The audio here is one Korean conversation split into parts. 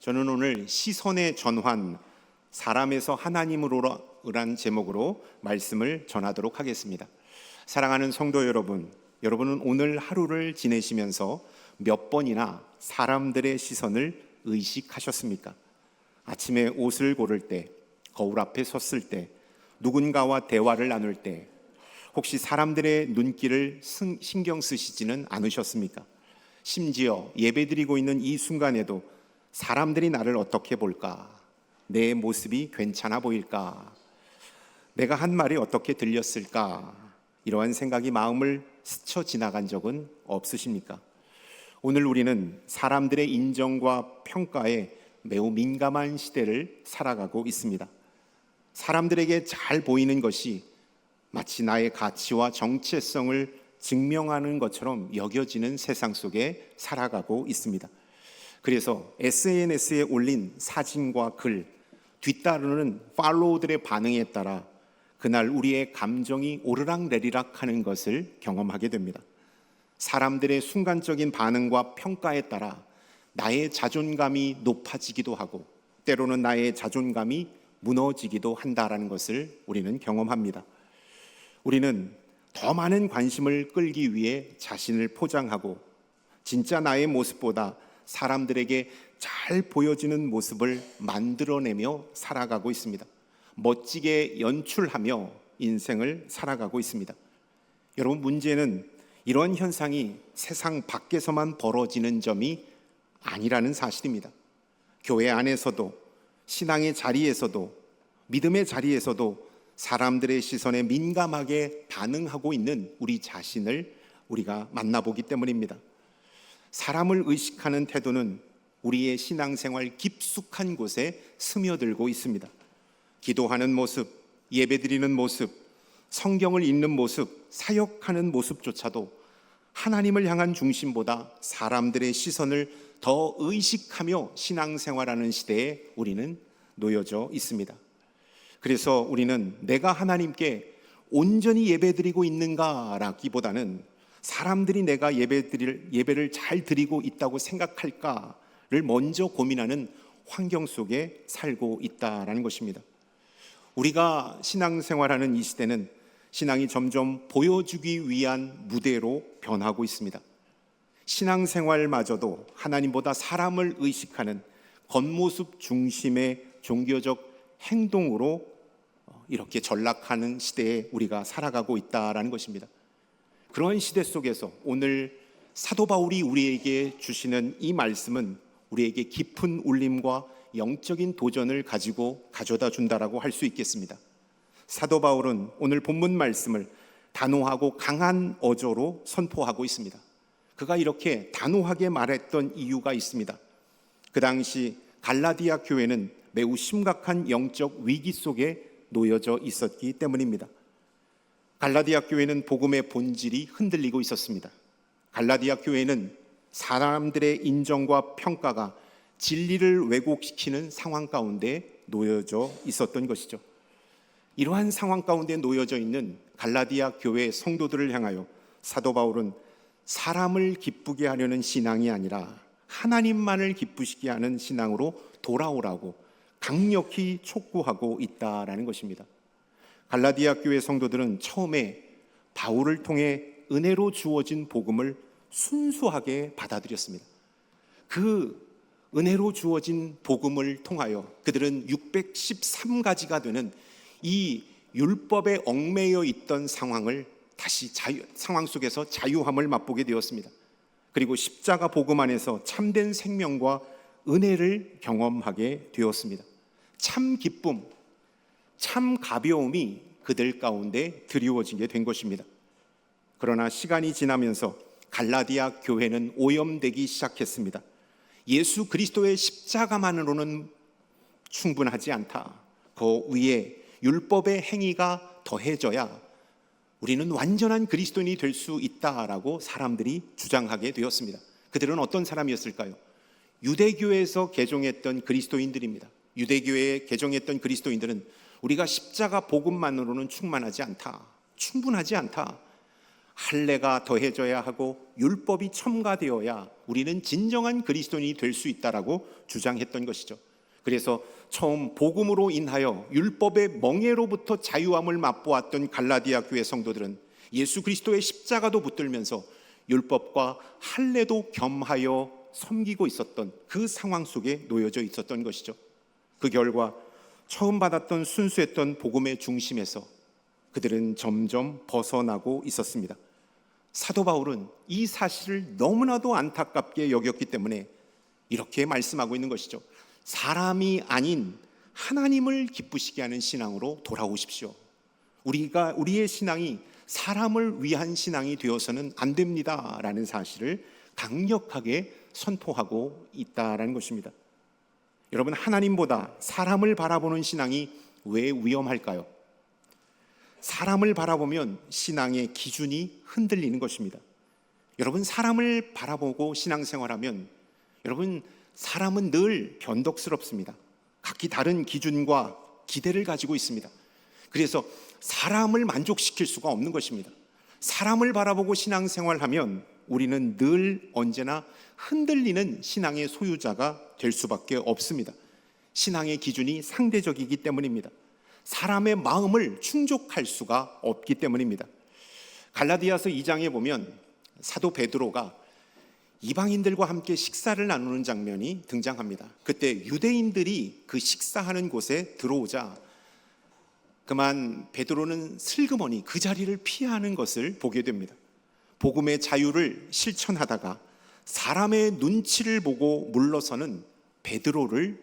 저는 오늘 시선의 전환, 사람에서 하나님으로란 제목으로 말씀을 전하도록 하겠습니다. 사랑하는 성도 여러분, 여러분은 오늘 하루를 지내시면서 몇 번이나 사람들의 시선을 의식하셨습니까? 아침에 옷을 고를 때, 거울 앞에 섰을 때, 누군가와 대화를 나눌 때 혹시 사람들의 눈길을 신경 쓰시지는 않으셨습니까? 심지어 예배드리고 있는 이 순간에도 사람들이 나를 어떻게 볼까? 내 모습이 괜찮아 보일까? 내가 한 말이 어떻게 들렸을까? 이러한 생각이 마음을 스쳐 지나간 적은 없으십니까? 오늘 우리는 사람들의 인정과 평가에 매우 민감한 시대를 살아가고 있습니다. 사람들에게 잘 보이는 것이 마치 나의 가치와 정체성을 증명하는 것처럼 여겨지는 세상 속에 살아가고 있습니다. 그래서 SNS에 올린 사진과 글, 뒤따르는 팔로우들의 반응에 따라 그날 우리의 감정이 오르락내리락 하는 것을 경험하게 됩니다. 사람들의 순간적인 반응과 평가에 따라 나의 자존감이 높아지기도 하고 때로는 나의 자존감이 무너지기도 한다라는 것을 우리는 경험합니다. 우리는 더 많은 관심을 끌기 위해 자신을 포장하고 진짜 나의 모습보다 사람들에게 잘 보여지는 모습을 만들어내며 살아가고 있습니다. 멋지게 연출하며 인생을 살아가고 있습니다. 여러분, 문제는 이런 현상이 세상 밖에서만 벌어지는 점이 아니라는 사실입니다. 교회 안에서도, 신앙의 자리에서도, 믿음의 자리에서도 사람들의 시선에 민감하게 반응하고 있는 우리 자신을 우리가 만나보기 때문입니다. 사람을 의식하는 태도는 우리의 신앙생활 깊숙한 곳에 스며들고 있습니다. 기도하는 모습, 예배드리는 모습, 성경을 읽는 모습, 사역하는 모습조차도 하나님을 향한 중심보다 사람들의 시선을 더 의식하며 신앙생활하는 시대에 우리는 놓여져 있습니다. 그래서 우리는 내가 하나님께 온전히 예배드리고 있는가라기보다는 사람들이 내가 예배를 잘 드리고 있다고 생각할까를 먼저 고민하는 환경 속에 살고 있다라는 것입니다. 우리가 신앙생활하는 이 시대는 신앙이 점점 보여주기 위한 무대로 변하고 있습니다. 신앙생활마저도 하나님보다 사람을 의식하는 겉모습 중심의 종교적 행동으로 이렇게 전락하는 시대에 우리가 살아가고 있다라는 것입니다. 그런 시대 속에서 오늘 사도 바울이 우리에게 주시는 이 말씀은 우리에게 깊은 울림과 영적인 도전을 가져다 준다라고 할 수 있겠습니다. 사도 바울은 오늘 본문 말씀을 단호하고 강한 어조로 선포하고 있습니다. 그가 이렇게 단호하게 말했던 이유가 있습니다. 그 당시 갈라디아 교회는 매우 심각한 영적 위기 속에 놓여져 있었기 때문입니다. 갈라디아 교회는 복음의 본질이 흔들리고 있었습니다. 갈라디아 교회는 사람들의 인정과 평가가 진리를 왜곡시키는 상황 가운데 놓여져 있었던 것이죠. 이러한 상황 가운데 놓여져 있는 갈라디아 교회 성도들을 향하여 사도 바울은 사람을 기쁘게 하려는 신앙이 아니라 하나님만을 기쁘시게 하는 신앙으로 돌아오라고 강력히 촉구하고 있다라는 것입니다. 갈라디아 교회 성도들은 처음에 바울을 통해 은혜로 주어진 복음을 순수하게 받아들였습니다. 그 은혜로 주어진 복음을 통하여 그들은 613가지가 되는 이 율법에 얽매여 있던 상황을 다시 상황 속에서 자유함을 맛보게 되었습니다. 그리고 십자가 복음 안에서 참된 생명과 은혜를 경험하게 되었습니다. 참 기쁨, 참 가벼움이 그들 가운데 드리워지게 된 것입니다. 그러나 시간이 지나면서 갈라디아 교회는 오염되기 시작했습니다. 예수 그리스도의 십자가만으로는 충분하지 않다. 그 위에 율법의 행위가 더해져야 우리는 완전한 그리스도인이 될 수 있다라고 사람들이 주장하게 되었습니다. 그들은 어떤 사람이었을까요? 유대교에서 개종했던 그리스도인들입니다. 유대교에 개종했던 그리스도인들은 우리가 십자가 복음만으로는 충분하지 않다. 할례가 더해져야 하고 율법이 첨가되어야 우리는 진정한 그리스도인이 될 수 있다라고 주장했던 것이죠. 그래서 처음 복음으로 인하여 율법의 멍에로부터 자유함을 맛보았던 갈라디아 교회 성도들은 예수 그리스도의 십자가도 붙들면서 율법과 할례도 겸하여 섬기고 있었던 그 상황 속에 놓여져 있었던 것이죠. 그 결과 처음 받았던 순수했던 복음의 중심에서 그들은 점점 벗어나고 있었습니다. 사도 바울은 이 사실을 너무나도 안타깝게 여겼기 때문에 이렇게 말씀하고 있는 것이죠. 사람이 아닌 하나님을 기쁘시게 하는 신앙으로 돌아오십시오. 우리의 신앙이 사람을 위한 신앙이 되어서는 안 됩니다라는 사실을 강력하게 선포하고 있다라는 것입니다. 여러분, 하나님보다 사람을 바라보는 신앙이 왜 위험할까요? 사람을 바라보면 신앙의 기준이 흔들리는 것입니다. 여러분, 사람을 바라보고 신앙생활하면 여러분, 사람은 늘 변덕스럽습니다. 각기 다른 기준과 기대를 가지고 있습니다. 그래서 사람을 만족시킬 수가 없는 것입니다. 사람을 바라보고 신앙생활하면 우리는 늘 언제나 흔들리는 신앙의 소유자가 될 수밖에 없습니다. 신앙의 기준이 상대적이기 때문입니다. 사람의 마음을 충족할 수가 없기 때문입니다. 갈라디아서 2장에 보면 사도 베드로가 이방인들과 함께 식사를 나누는 장면이 등장합니다. 그때 유대인들이 그 식사하는 곳에 들어오자 그만 베드로는 슬그머니 그 자리를 피하는 것을 보게 됩니다. 복음의 자유를 실천하다가 사람의 눈치를 보고 물러서는 베드로를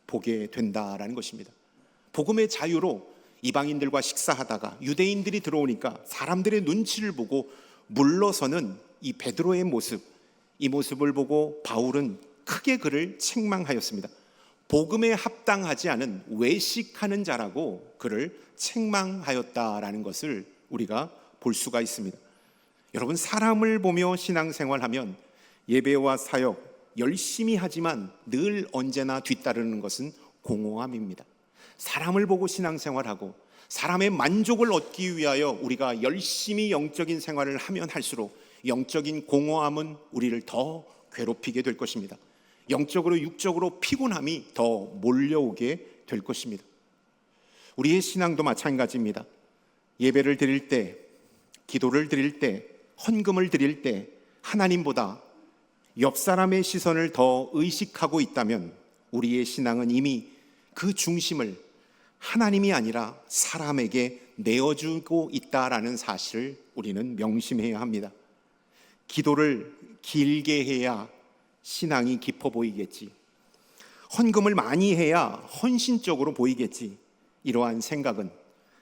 보게 된다라는 것입니다. 복음의 자유로 이방인들과 식사하다가 유대인들이 들어오니까 사람들의 눈치를 보고 물러서는 이 베드로의 모습, 이 모습을 보고 바울은 크게 그를 책망하였습니다. 복음에 합당하지 않은 외식하는 자라고 그를 책망하였다라는 것을 우리가 볼 수가 있습니다. 여러분, 사람을 보며 신앙생활하면 예배와 사역 열심히 하지만 늘 언제나 뒤따르는 것은 공허함입니다. 사람을 보고 신앙생활하고 사람의 만족을 얻기 위하여 우리가 열심히 영적인 생활을 하면 할수록 영적인 공허함은 우리를 더 괴롭히게 될 것입니다. 영적으로 육적으로 피곤함이 더 몰려오게 될 것입니다. 우리의 신앙도 마찬가지입니다. 예배를 드릴 때, 기도를 드릴 때, 헌금을 드릴 때 하나님보다 옆 사람의 시선을 더 의식하고 있다면 우리의 신앙은 이미 그 중심을 하나님이 아니라 사람에게 내어주고 있다라는 사실을 우리는 명심해야 합니다. 기도를 길게 해야 신앙이 깊어 보이겠지. 헌금을 많이 해야 헌신적으로 보이겠지. 이러한 생각은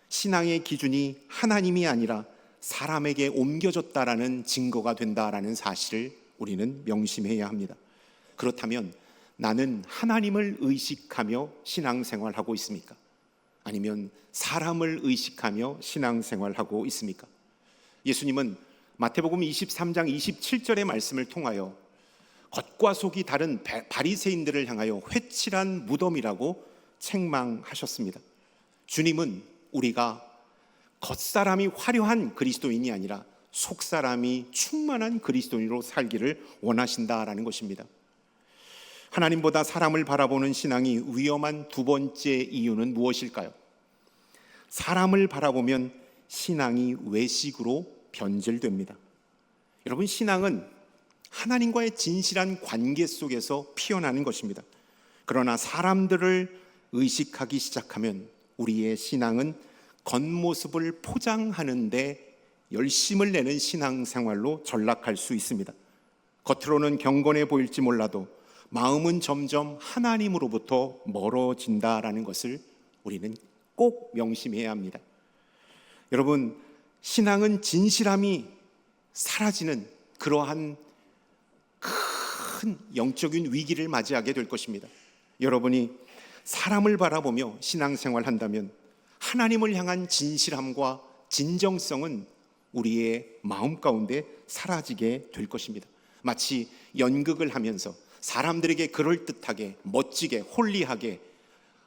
신앙의 기준이 하나님이 아니라 사람에게 옮겨졌다라는 증거가 된다라는 사실을 우리는 명심해야 합니다. 그렇다면 나는 하나님을 의식하며 신앙생활하고 있습니까? 아니면 사람을 의식하며 신앙생활하고 있습니까? 예수님은 마태복음 23장 27절의 말씀을 통하여 겉과 속이 다른 바리새인들을 향하여 회칠한 무덤이라고 책망하셨습니다. 주님은 우리가 겉사람이 화려한 그리스도인이 아니라 속사람이 충만한 그리스도인으로 살기를 원하신다라는 것입니다. 하나님보다 사람을 바라보는 신앙이 위험한 두 번째 이유는 무엇일까요? 사람을 바라보면 신앙이 외식으로 변질됩니다. 여러분, 신앙은 하나님과의 진실한 관계 속에서 피어나는 것입니다. 그러나 사람들을 의식하기 시작하면 우리의 신앙은 겉모습을 포장하는데 열심을 내는 신앙생활로 전락할 수 있습니다. 겉으로는 경건해 보일지 몰라도 마음은 점점 하나님으로부터 멀어진다라는 것을 우리는 꼭 명심해야 합니다. 여러분, 신앙은 진실함이 사라지는 그러한 큰 영적인 위기를 맞이하게 될 것입니다. 여러분이 사람을 바라보며 신앙생활을 한다면 하나님을 향한 진실함과 진정성은 우리의 마음 가운데 사라지게 될 것입니다. 마치 연극을 하면서 사람들에게 그럴듯하게 멋지게 홀리하게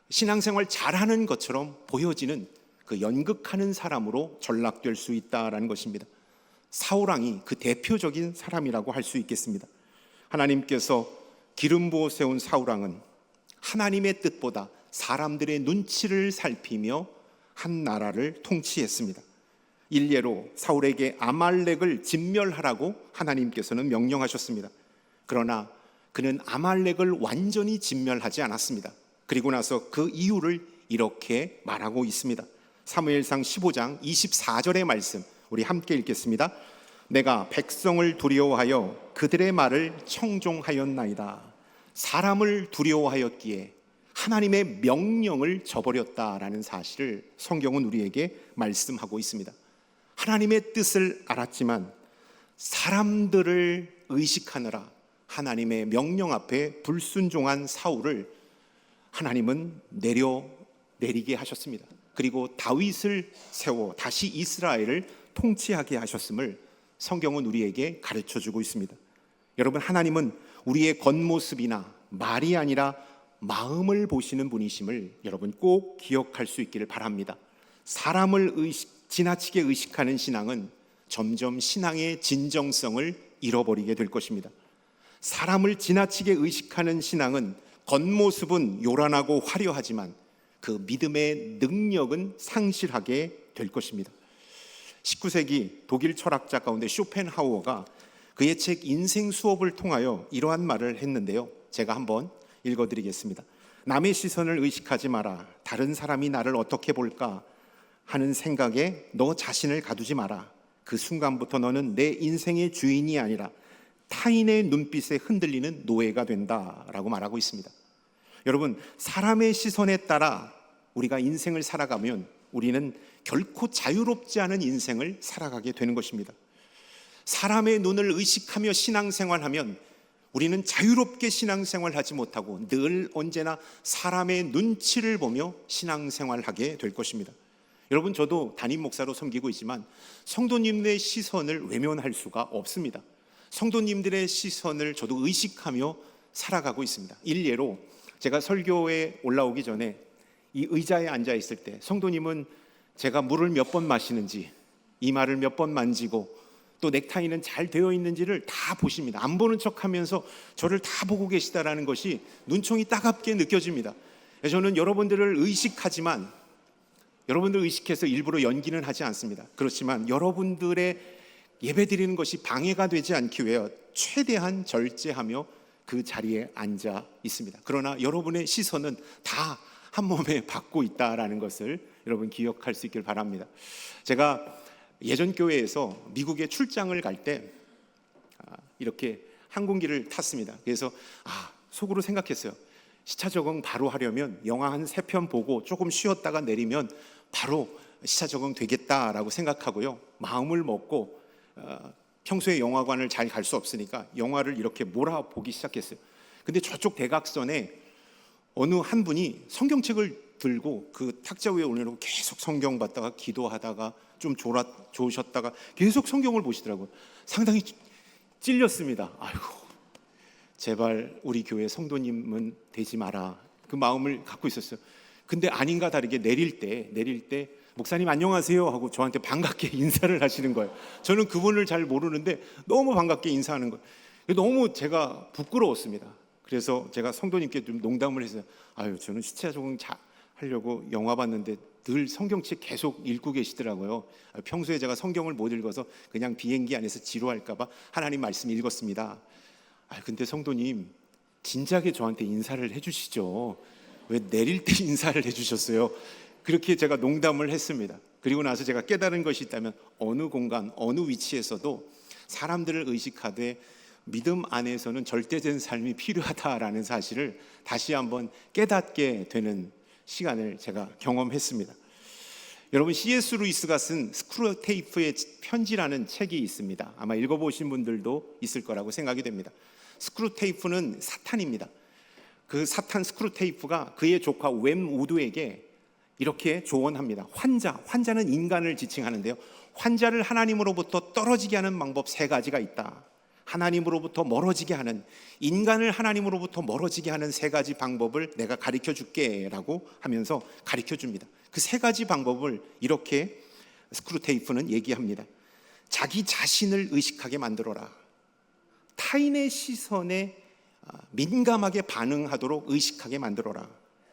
신앙생활 잘하는 것처럼 보여지는 그 연극하는 사람으로 전락될 수 있다라는 것입니다. 사울 왕이 그 대표적인 사람이라고 할 수 있겠습니다. 하나님께서 기름 부어 세운 사울 왕은 하나님의 뜻보다 사람들의 눈치를 살피며 한 나라를 통치했습니다. 일례로 사울에게 아말렉을 진멸하라고 하나님께서는 명령하셨습니다. 그러나 그는 아말렉을 완전히 진멸하지 않았습니다. 그리고 나서 그 이유를 이렇게 말하고 있습니다. 사무엘상 15장 24절의 말씀, 우리 함께 읽겠습니다. 내가 백성을 두려워하여 그들의 말을 청종하였나이다. 사람을 두려워하였기에 하나님의 명령을 저버렸다라는 사실을 성경은 우리에게 말씀하고 있습니다. 하나님의 뜻을 알았지만 사람들을 의식하느라 하나님의 명령 앞에 불순종한 사울을 하나님은 내리게 하셨습니다. 그리고 다윗을 세워 다시 이스라엘을 통치하게 하셨음을 성경은 우리에게 가르쳐주고 있습니다. 여러분, 하나님은 우리의 겉모습이나 말이 아니라 마음을 보시는 분이심을 여러분 꼭 기억할 수 있기를 바랍니다. 사람을 지나치게 의식하는 신앙은 점점 신앙의 진정성을 잃어버리게 될 것입니다. 사람을 지나치게 의식하는 신앙은 겉모습은 요란하고 화려하지만 그 믿음의 능력은 상실하게 될 것입니다. 19세기 독일 철학자 가운데 쇼펜하우어가 그의 책 인생 수업을 통하여 이러한 말을 했는데요, 제가 한번 읽어드리겠습니다. 남의 시선을 의식하지 마라. 다른 사람이 나를 어떻게 볼까 하는 생각에 너 자신을 가두지 마라. 그 순간부터 너는 내 인생의 주인이 아니라 타인의 눈빛에 흔들리는 노예가 된다라고 말하고 있습니다. 여러분, 사람의 시선에 따라 우리가 인생을 살아가면 우리는 결코 자유롭지 않은 인생을 살아가게 되는 것입니다. 사람의 눈을 의식하며 신앙생활하면 우리는 자유롭게 신앙생활하지 못하고 늘 언제나 사람의 눈치를 보며 신앙생활하게 될 것입니다. 여러분, 저도 담임 목사로 섬기고 있지만 성도님들의 시선을 외면할 수가 없습니다. 성도님들의 시선을 저도 의식하며 살아가고 있습니다. 일례로 제가 설교에 올라오기 전에 이 의자에 앉아 있을 때 성도님은 제가 물을 몇 번 마시는지, 이마를 몇 번 만지고 또 넥타이는 잘 되어 있는지를 다 보십니다. 안 보는 척하면서 저를 다 보고 계시다라는 것이 눈총이 따갑게 느껴집니다. 저는 여러분들을 의식하지만 여러분들 의식해서 일부러 연기는 하지 않습니다. 그렇지만 여러분들의 예배드리는 것이 방해가 되지 않기 위해 최대한 절제하며 그 자리에 앉아 있습니다. 그러나 여러분의 시선은 다 한 몸에 받고 있다라는 것을 여러분 기억할 수 있길 바랍니다. 제가 예전 교회에서 미국에 출장을 갈 때 이렇게 항공기를 탔습니다. 그래서 속으로 생각했어요. 시차 적응 바로 하려면 영화 한 3편 보고 조금 쉬었다가 내리면 바로 시차 적응 되겠다라고 생각하고요, 마음을 먹고 평소에 영화관을 잘 갈 수 없으니까 영화를 이렇게 몰아보기 시작했어요. 근데 저쪽 대각선에 어느 한 분이 성경책을 들고 그 탁자 위에 올려놓고 계속 성경 봤다가 기도하다가 좀 좋으셨다가 계속 성경을 보시더라고요. 상당히 찔렸습니다. 아이고, 제발 우리 교회 성도님은 되지 마라, 그 마음을 갖고 있었어요. 근데 아닌가 다르게 내릴 때 목사님 안녕하세요 하고 저한테 반갑게 인사를 하시는 거예요. 저는 그분을 잘 모르는데 너무 반갑게 인사하는 거예요. 너무 제가 부끄러웠습니다. 그래서 제가 성도님께 좀 농담을 했어요. 저는 시차 적응 하려고 영화 봤는데 늘 성경책 계속 읽고 계시더라고요. 평소에 제가 성경을 못 읽어서 그냥 비행기 안에서 지루할까 봐 하나님 말씀 읽었습니다. 근데 성도님 진작에 저한테 인사를 해주시죠. 왜 내릴 때 인사를 해주셨어요? 그렇게 제가 농담을 했습니다. 그리고 나서 제가 깨달은 것이 있다면 어느 공간, 어느 위치에서도 사람들을 의식하되 믿음 안에서는 절대된 삶이 필요하다라는 사실을 다시 한번 깨닫게 되는 시간을 제가 경험했습니다. 여러분, C.S. 루이스가 쓴 스크루테이프의 편지라는 책이 있습니다. 아마 읽어보신 분들도 있을 거라고 생각이 됩니다. 스크루테이프는 사탄입니다. 그 사탄 스크루테이프가 그의 조카 웸 우드에게 이렇게 조언합니다. 환자는 인간을 지칭하는데요, 환자를 하나님으로부터 떨어지게 하는 방법 3가지가 있다. 하나님으로부터 멀어지게 하는, 인간을 하나님으로부터 멀어지게 하는 3가지 방법을 내가 가르쳐 줄게 라고 하면서 가르쳐 줍니다. 그 3가지 방법을 이렇게 스크루테이프는 얘기합니다. 자기 자신을 의식하게 만들어라. 타인의 시선에 민감하게 반응하도록 의식하게 만들어라.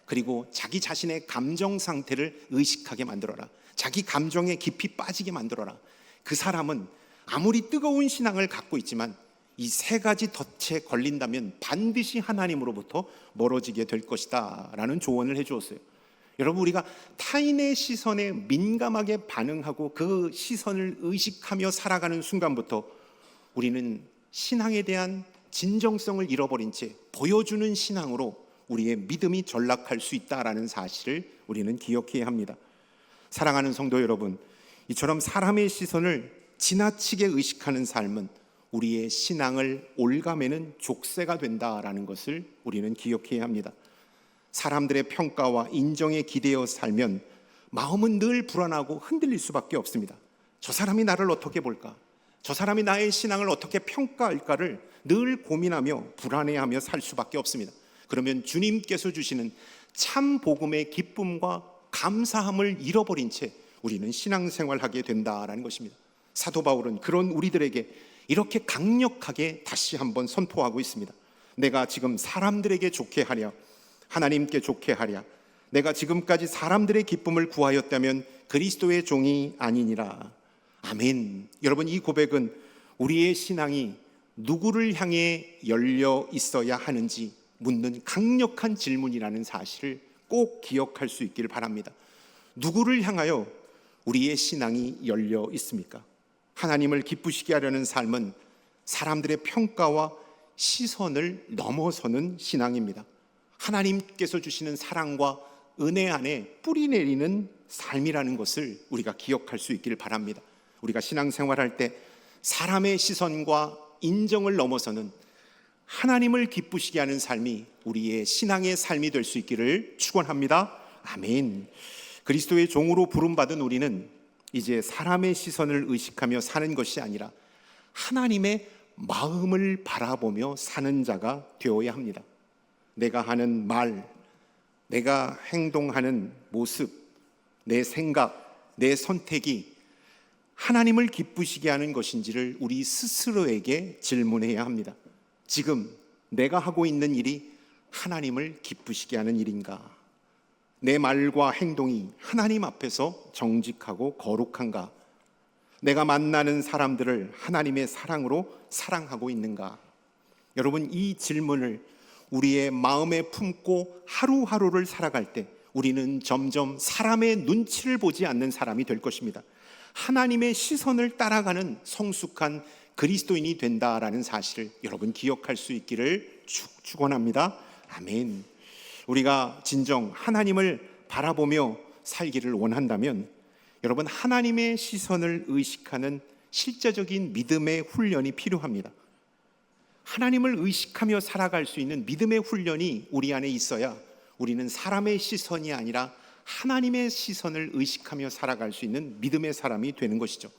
그리고 자기 자신의 감정 상태를 의식하게 만들어라. 자기 감정에 깊이 빠지게 만들어라. 그 사람은 아무리 뜨거운 신앙을 갖고 있지만 이 세 가지 덫에 걸린다면 반드시 하나님으로부터 멀어지게 될 것이다 라는 조언을 해 주었어요. 여러분, 우리가 타인의 시선에 민감하게 반응하고 그 시선을 의식하며 살아가는 순간부터 우리는 신앙에 대한 진정성을 잃어버린 채 보여주는 신앙으로 우리의 믿음이 전락할 수 있다라는 사실을 우리는 기억해야 합니다. 사랑하는 성도 여러분, 이처럼 사람의 시선을 지나치게 의식하는 삶은 우리의 신앙을 올가매는 족쇄가 된다라는 것을 우리는 기억해야 합니다. 사람들의 평가와 인정에 기대어 살면 마음은 늘 불안하고 흔들릴 수밖에 없습니다. 저 사람이 나를 어떻게 볼까? 저 사람이 나의 신앙을 어떻게 평가할까를 늘 고민하며 불안해하며 살 수밖에 없습니다. 그러면 주님께서 주시는 참 복음의 기쁨과 감사함을 잃어버린 채 우리는 신앙생활하게 된다라는 것입니다. 사도 바울은 그런 우리들에게 이렇게 강력하게 다시 한번 선포하고 있습니다. 내가 지금 사람들에게 좋게 하랴, 하나님께 좋게 하랴. 내가 지금까지 사람들의 기쁨을 구하였다면 그리스도의 종이 아니니라. 아멘. 여러분, 이 고백은 우리의 신앙이 누구를 향해 열려 있어야 하는지 묻는 강력한 질문이라는 사실을 꼭 기억할 수 있기를 바랍니다. 누구를 향하여 우리의 신앙이 열려 있습니까? 하나님을 기쁘시게 하려는 삶은 사람들의 평가와 시선을 넘어서는 신앙입니다. 하나님께서 주시는 사랑과 은혜 안에 뿌리 내리는 삶이라는 것을 우리가 기억할 수 있기를 바랍니다. 우리가 신앙생활할 때 사람의 시선과 인정을 넘어서는 하나님을 기쁘시게 하는 삶이 우리의 신앙의 삶이 될 수 있기를 축원합니다. 아멘. 그리스도의 종으로 부름받은 우리는 이제 사람의 시선을 의식하며 사는 것이 아니라 하나님의 마음을 바라보며 사는 자가 되어야 합니다. 내가 하는 말, 내가 행동하는 모습, 내 생각, 내 선택이 하나님을 기쁘시게 하는 것인지를 우리 스스로에게 질문해야 합니다. 지금 내가 하고 있는 일이 하나님을 기쁘시게 하는 일인가? 내 말과 행동이 하나님 앞에서 정직하고 거룩한가? 내가 만나는 사람들을 하나님의 사랑으로 사랑하고 있는가? 여러분, 이 질문을 우리의 마음에 품고 하루하루를 살아갈 때 우리는 점점 사람의 눈치를 보지 않는 사람이 될 것입니다. 하나님의 시선을 따라가는 성숙한 그리스도인이 된다라는 사실을 여러분 기억할 수 있기를 축원합니다. 아멘. 우리가 진정 하나님을 바라보며 살기를 원한다면 여러분, 하나님의 시선을 의식하는 실제적인 믿음의 훈련이 필요합니다. 하나님을 의식하며 살아갈 수 있는 믿음의 훈련이 우리 안에 있어야 우리는 사람의 시선이 아니라 하나님의 시선을 의식하며 살아갈 수 있는 믿음의 사람이 되는 것이죠.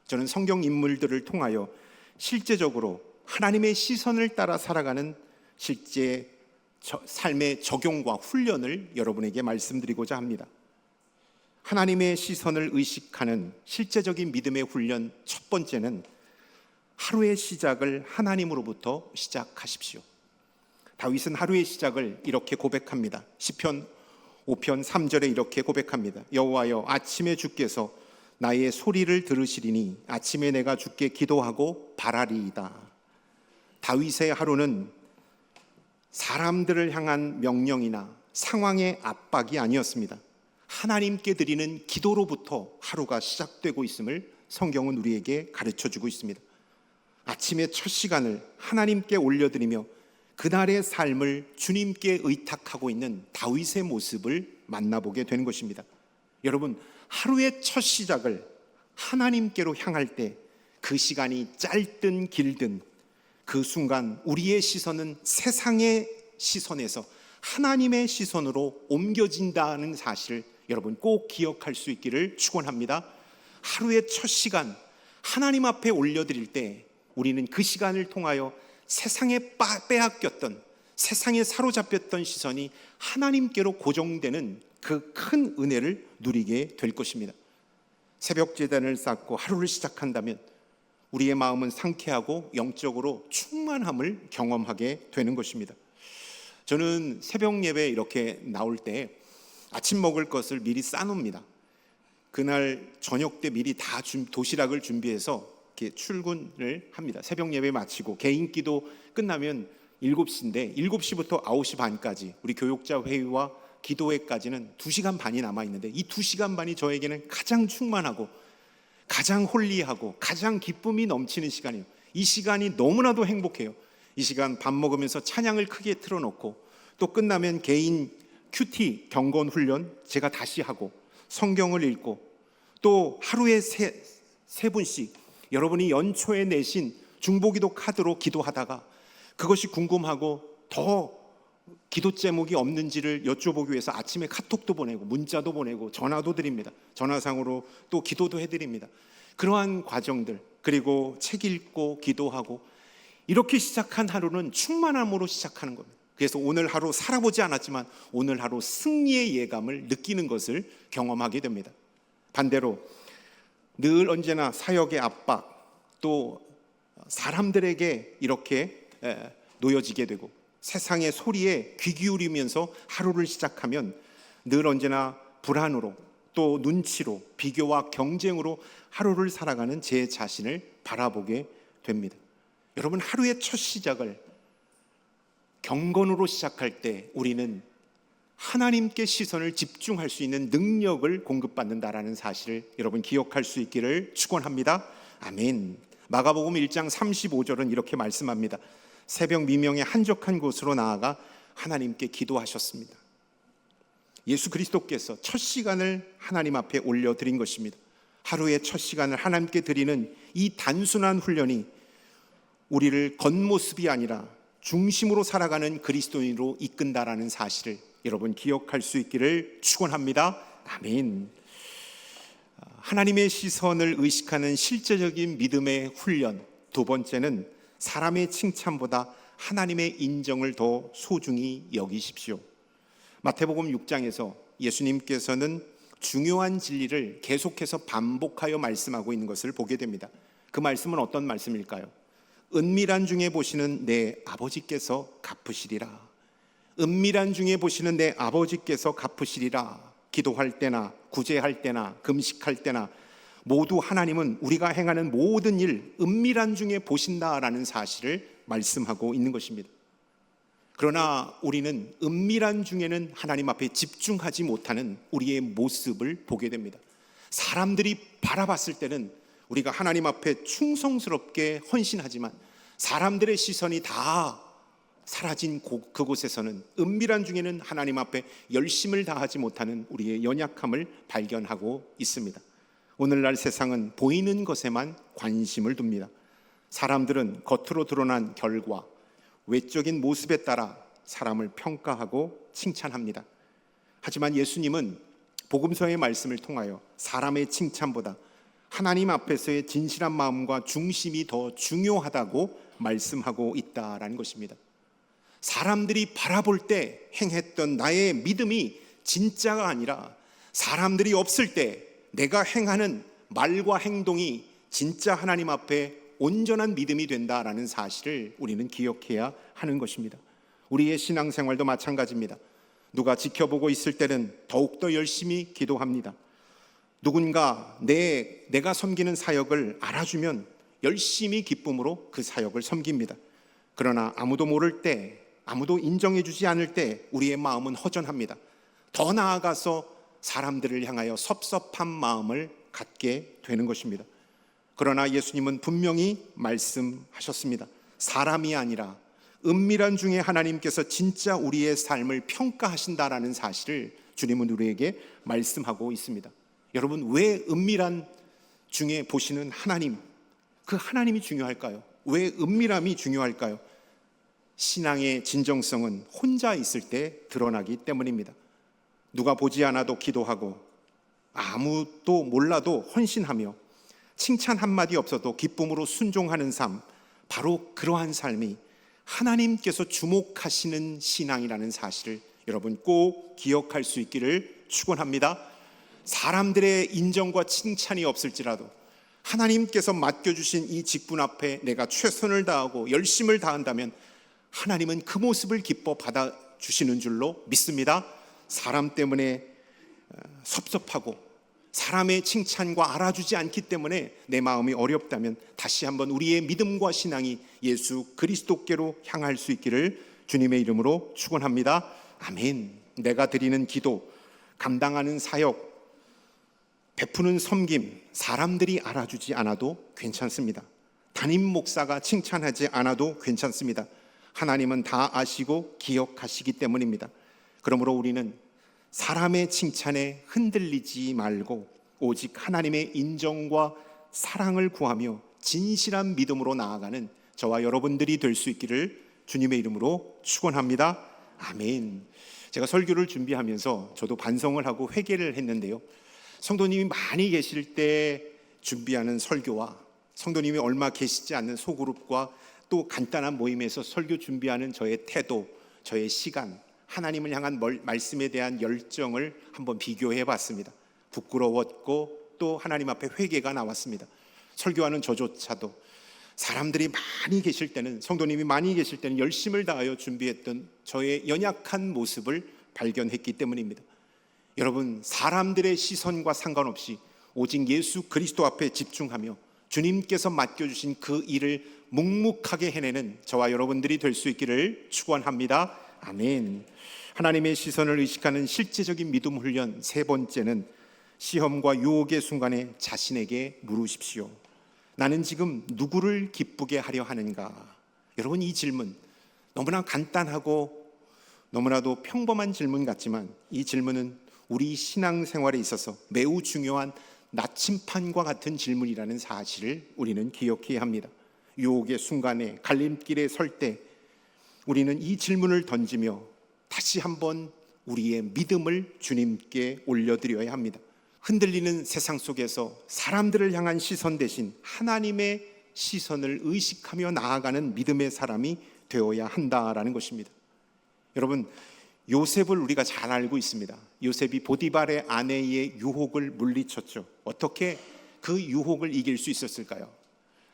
저는 성경 인물들을 통하여 실제적으로 하나님의 시선을 따라 살아가는 실제 삶의 적용과 훈련을 여러분에게 말씀드리고자 합니다. 하나님의 시선을 의식하는 실제적인 믿음의 훈련 첫 번째는 하루의 시작을 하나님으로부터 시작하십시오. 다윗은 하루의 시작을 이렇게 고백합니다. 시편 5편 3절에 이렇게 고백합니다. 여호와여, 아침에 주께서 나의 소리를 들으시리니 아침에 내가 주께 기도하고 바라리이다. 다윗의 하루는 사람들을 향한 명령이나 상황의 압박이 아니었습니다. 하나님께 드리는 기도로부터 하루가 시작되고 있음을 성경은 우리에게 가르쳐주고 있습니다. 아침의 첫 시간을 하나님께 올려드리며 그날의 삶을 주님께 의탁하고 있는 다윗의 모습을 만나보게 되는 것입니다. 여러분, 하루의 첫 시작을 하나님께로 향할 때 그 시간이 짧든 길든 그 순간 우리의 시선은 세상의 시선에서 하나님의 시선으로 옮겨진다는 사실을 여러분 꼭 기억할 수 있기를 축원합니다. 하루의 첫 시간 하나님 앞에 올려드릴 때 우리는 그 시간을 통하여 세상에 빼앗겼던, 세상에 사로잡혔던 시선이 하나님께로 고정되는 그 큰 은혜를 누리게 될 것입니다. 새벽 제단을 쌓고 하루를 시작한다면 우리의 마음은 상쾌하고 영적으로 충만함을 경험하게 되는 것입니다. 저는 새벽 예배 이렇게 나올 때 아침 먹을 것을 미리 싸놓습니다. 그날 저녁 때 미리 다 도시락을 준비해서 이렇게 출근을 합니다. 새벽 예배 마치고 개인 기도 끝나면 7시인데 7시부터 9시 반까지 우리 교육자 회의와 기도회까지는 2시간 반이 남아있는데, 이 2시간 반이 저에게는 가장 충만하고 가장 홀리하고 가장 기쁨이 넘치는 시간이에요. 이 시간이 너무나도 행복해요. 이 시간 밥 먹으면서 찬양을 크게 틀어놓고, 또 끝나면 개인 큐티 경건 훈련 제가 다시 하고 성경을 읽고, 또 하루에 세 분씩 여러분이 연초에 내신 중보기도 카드로 기도하다가 그것이 궁금하고 더 기도 제목이 없는지를 여쭤보기 위해서 아침에 카톡도 보내고 문자도 보내고 전화도 드립니다. 전화상으로 또 기도도 해드립니다. 그러한 과정들, 그리고 책 읽고 기도하고, 이렇게 시작한 하루는 충만함으로 시작하는 겁니다. 그래서 오늘 하루 살아보지 않았지만 오늘 하루 승리의 예감을 느끼는 것을 경험하게 됩니다. 반대로 늘 언제나 사역의 압박, 또 사람들에게 이렇게 놓여지게 되고 세상의 소리에 귀 기울이면서 하루를 시작하면 늘 언제나 불안으로, 또 눈치로, 비교와 경쟁으로 하루를 살아가는 제 자신을 바라보게 됩니다. 여러분, 하루의 첫 시작을 경건으로 시작할 때 우리는 하나님께 시선을 집중할 수 있는 능력을 공급받는다라는 사실을 여러분 기억할 수 있기를 축원합니다. 아멘. 마가복음 1장 35절은 이렇게 말씀합니다. 새벽 미명에 한적한 곳으로 나아가 하나님께 기도하셨습니다. 예수 그리스도께서 첫 시간을 하나님 앞에 올려드린 것입니다. 하루의 첫 시간을 하나님께 드리는 이 단순한 훈련이 우리를 겉모습이 아니라 중심으로 살아가는 그리스도인으로 이끈다라는 사실을 여러분 기억할 수 있기를 축원합니다. 아멘. 하나님의 시선을 의식하는 실제적인 믿음의 훈련, 두 번째는 사람의 칭찬보다 하나님의 인정을 더 소중히 여기십시오. 마태복음 6장에서 예수님께서는 중요한 진리를 계속해서 반복하여 말씀하고 있는 것을 보게 됩니다. 그 말씀은 어떤 말씀일까요? 은밀한 중에 보시는 내 아버지께서 갚으시리라. 은밀한 중에 보시는 내 아버지께서 갚으시리라. 기도할 때나 구제할 때나 금식할 때나 모두 하나님은 우리가 행하는 모든 일 은밀한 중에 보신다라는 사실을 말씀하고 있는 것입니다. 그러나 우리는 은밀한 중에는 하나님 앞에 집중하지 못하는 우리의 모습을 보게 됩니다. 사람들이 바라봤을 때는 우리가 하나님 앞에 충성스럽게 헌신하지만 사람들의 시선이 다 사라진 그곳에서는 은밀한 중에는 하나님 앞에 열심을 다하지 못하는 우리의 연약함을 발견하고 있습니다. 오늘날 세상은 보이는 것에만 관심을 둡니다. 사람들은 겉으로 드러난 결과, 외적인 모습에 따라 사람을 평가하고 칭찬합니다. 하지만 예수님은 복음서의 말씀을 통하여 사람의 칭찬보다 하나님 앞에서의 진실한 마음과 중심이 더 중요하다고 말씀하고 있다라는 것입니다. 사람들이 바라볼 때 행했던 나의 믿음이 진짜가 아니라 사람들이 없을 때 내가 행하는 말과 행동이 진짜 하나님 앞에 온전한 믿음이 된다라는 사실을 우리는 기억해야 하는 것입니다. 우리의 신앙생활도 마찬가지입니다. 누가 지켜보고 있을 때는 더욱더 열심히 기도합니다. 누군가 내가 섬기는 사역을 알아주면 열심히 기쁨으로 그 사역을 섬깁니다. 그러나 아무도 모를 때, 아무도 인정해주지 않을 때 우리의 마음은 허전합니다. 더 나아가서 사람들을 향하여 섭섭한 마음을 갖게 되는 것입니다. 그러나 예수님은 분명히 말씀하셨습니다. 사람이 아니라 은밀한 중에 하나님께서 진짜 우리의 삶을 평가하신다라는 사실을 주님은 우리에게 말씀하고 있습니다. 여러분, 왜 은밀한 중에 보시는 하나님, 그 하나님이 중요할까요? 왜 은밀함이 중요할까요? 신앙의 진정성은 혼자 있을 때 드러나기 때문입니다. 누가 보지 않아도 기도하고 아무도 몰라도 헌신하며 칭찬 한마디 없어도 기쁨으로 순종하는 삶, 바로 그러한 삶이 하나님께서 주목하시는 신앙이라는 사실을 여러분 꼭 기억할 수 있기를 축원합니다. 사람들의 인정과 칭찬이 없을지라도 하나님께서 맡겨주신 이 직분 앞에 내가 최선을 다하고 열심을 다한다면 하나님은 그 모습을 기뻐 받아주시는 줄로 믿습니다. 사람 때문에 섭섭하고 사람의 칭찬과 알아주지 않기 때문에 내 마음이 어렵다면 다시 한번 우리의 믿음과 신앙이 예수 그리스도께로 향할 수 있기를 주님의 이름으로 축원합니다. 아멘. 내가 드리는 기도, 감당하는 사역, 베푸는 섬김, 사람들이 알아주지 않아도 괜찮습니다. 담임 목사가 칭찬하지 않아도 괜찮습니다. 하나님은 다 아시고 기억하시기 때문입니다. 그러므로 우리는 사람의 칭찬에 흔들리지 말고 오직 하나님의 인정과 사랑을 구하며 진실한 믿음으로 나아가는 저와 여러분들이 될 수 있기를 주님의 이름으로 축원합니다. 아멘. 제가 설교를 준비하면서 저도 반성을 하고 회개를 했는데요, 성도님이 많이 계실 때 준비하는 설교와 성도님이 얼마 계시지 않는 소그룹과 또 간단한 모임에서 설교 준비하는 저의 태도, 저의 시간, 하나님을 향한 말씀에 대한 열정을 한번 비교해 봤습니다. 부끄러웠고 또 하나님 앞에 회개가 나왔습니다. 설교하는 저조차도 사람들이 많이 계실 때는, 성도님이 많이 계실 때는 열심을 다하여 준비했던 저의 연약한 모습을 발견했기 때문입니다. 여러분, 사람들의 시선과 상관없이 오직 예수 그리스도 앞에 집중하며 주님께서 맡겨주신 그 일을 묵묵하게 해내는 저와 여러분들이 될 수 있기를 축원합니다. 아멘. 하나님의 시선을 의식하는 실제적인 믿음 훈련 세 번째는 시험과 유혹의 순간에 자신에게 물으십시오. 나는 지금 누구를 기쁘게 하려 하는가? 여러분, 이 질문 너무나 간단하고 너무나도 평범한 질문 같지만 이 질문은 우리 신앙생활에 있어서 매우 중요한 나침판과 같은 질문이라는 사실을 우리는 기억해야 합니다. 유혹의 순간에, 갈림길에 설 때 우리는 이 질문을 던지며 다시 한번 우리의 믿음을 주님께 올려드려야 합니다. 흔들리는 세상 속에서 사람들을 향한 시선 대신 하나님의 시선을 의식하며 나아가는 믿음의 사람이 되어야 한다라는 것입니다. 여러분, 요셉을 우리가 잘 알고 있습니다. 요셉이 보디발의 아내의 유혹을 물리쳤죠. 어떻게 그 유혹을 이길 수 있었을까요?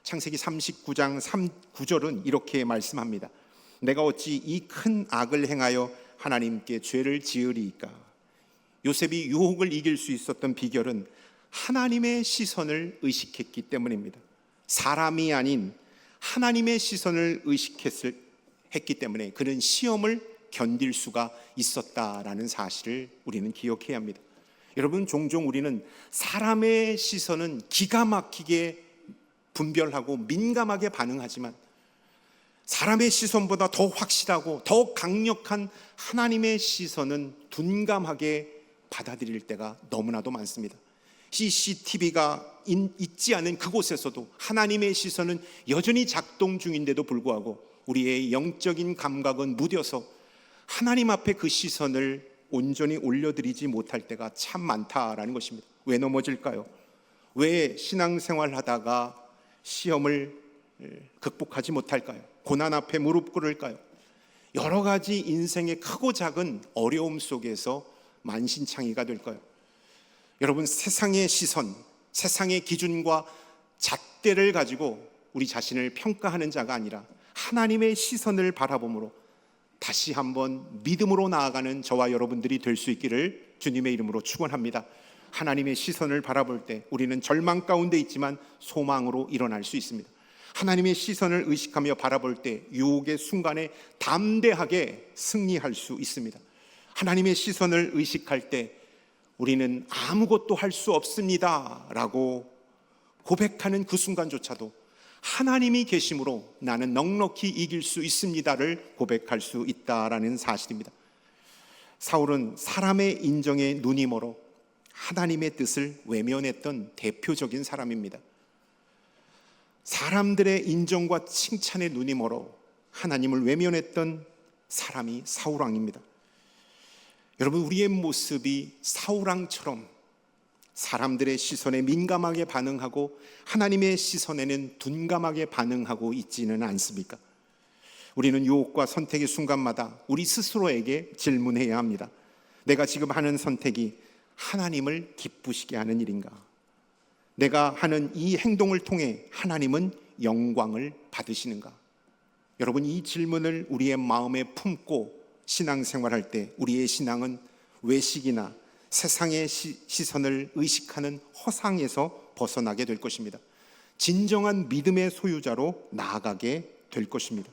창세기 39장 9절은 이렇게 말씀합니다. 내가 어찌 이 큰 악을 행하여 하나님께 죄를 지으리이까? 요셉이 유혹을 이길 수 있었던 비결은 하나님의 시선을 의식했기 때문입니다. 사람이 아닌 하나님의 시선을 의식했기 때문에 그는 시험을 견딜 수가 있었다라는 사실을 우리는 기억해야 합니다. 여러분, 종종 우리는 사람의 시선은 기가 막히게 분별하고 민감하게 반응하지만 사람의 시선보다 더 확실하고 더 강력한 하나님의 시선은 둔감하게 받아들일 때가 너무나도 많습니다. CCTV가 있지 않은 그곳에서도 하나님의 시선은 여전히 작동 중인데도 불구하고 우리의 영적인 감각은 무뎌서 하나님 앞에 그 시선을 온전히 올려드리지 못할 때가 참 많다라는 것입니다. 왜 넘어질까요? 왜 신앙생활 하다가 시험을 극복하지 못할까요? 고난 앞에 무릎 꿇을까요? 여러 가지 인생의 크고 작은 어려움 속에서 만신창이가 될까요? 여러분, 세상의 시선, 세상의 기준과 잣대를 가지고 우리 자신을 평가하는 자가 아니라 하나님의 시선을 바라봄으로 다시 한번 믿음으로 나아가는 저와 여러분들이 될 수 있기를 주님의 이름으로 축원합니다. 하나님의 시선을 바라볼 때 우리는 절망 가운데 있지만 소망으로 일어날 수 있습니다. 하나님의 시선을 의식하며 바라볼 때 유혹의 순간에 담대하게 승리할 수 있습니다. 하나님의 시선을 의식할 때 우리는 아무것도 할 수 없습니다 라고 고백하는 그 순간조차도 하나님이 계심으로 나는 넉넉히 이길 수 있습니다를 고백할 수 있다라는 사실입니다. 사울은 사람의 인정에 눈이 멀어 하나님의 뜻을 외면했던 대표적인 사람입니다. 사람들의 인정과 칭찬에 눈이 멀어 하나님을 외면했던 사람이 사울왕입니다. 여러분, 우리의 모습이 사울왕처럼 사람들의 시선에 민감하게 반응하고 하나님의 시선에는 둔감하게 반응하고 있지는 않습니까? 우리는 유혹과 선택의 순간마다 우리 스스로에게 질문해야 합니다. 내가 지금 하는 선택이 하나님을 기쁘시게 하는 일인가? 내가 하는 이 행동을 통해 하나님은 영광을 받으시는가? 여러분, 이 질문을 우리의 마음에 품고 신앙생활할 때 우리의 신앙은 외식이나 세상의 시선을 의식하는 허상에서 벗어나게 될 것입니다. 진정한 믿음의 소유자로 나아가게 될 것입니다.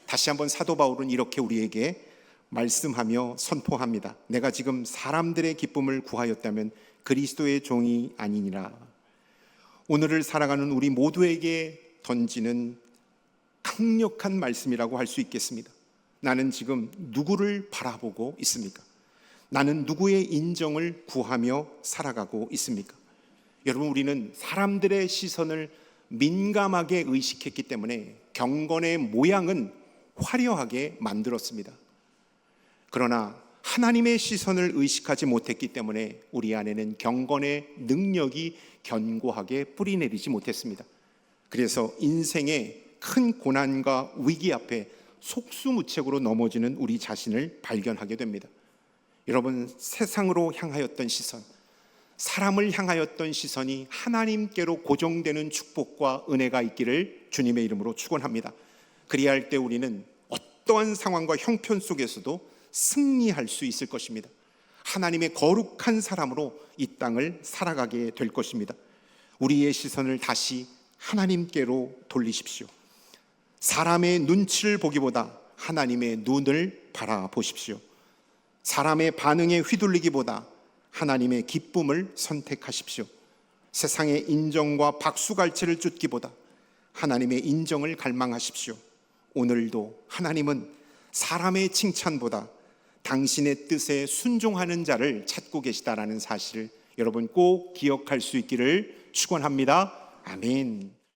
다시 한번 사도 바울은 이렇게 우리에게 말씀하며 선포합니다. 내가 지금 사람들의 기쁨을 구하였다면 그리스도의 종이 아니니라. 오늘을 살아가는 우리 모두에게 던지는 강력한 말씀이라고 할 수 있겠습니다. 나는 지금 누구를 바라보고 있습니까? 나는 누구의 인정을 구하며 살아가고 있습니까? 여러분, 우리는 사람들의 시선을 민감하게 의식했기 때문에 경건의 모양은 화려하게 만들었습니다. 그러나 하나님의 시선을 의식하지 못했기 때문에 우리 안에는 경건의 능력이 견고하게 뿌리내리지 못했습니다. 그래서 인생의 큰 고난과 위기 앞에 속수무책으로 넘어지는 우리 자신을 발견하게 됩니다. 여러분, 세상으로 향하였던 시선, 사람을 향하였던 시선이 하나님께로 고정되는 축복과 은혜가 있기를 주님의 이름으로 축원합니다. 그리할 때 우리는 어떠한 상황과 형편 속에서도 승리할 수 있을 것입니다. 하나님의 거룩한 사람으로 이 땅을 살아가게 될 것입니다. 우리의 시선을 다시 하나님께로 돌리십시오. 사람의 눈치를 보기보다 하나님의 눈을 바라보십시오. 사람의 반응에 휘둘리기보다 하나님의 기쁨을 선택하십시오. 세상의 인정과 박수갈채를 쫓기보다 하나님의 인정을 갈망하십시오. 오늘도 하나님은 사람의 칭찬보다 당신의 뜻에 순종하는 자를 찾고 계시다라는 사실을 여러분 꼭 기억할 수 있기를 축원합니다. 아멘.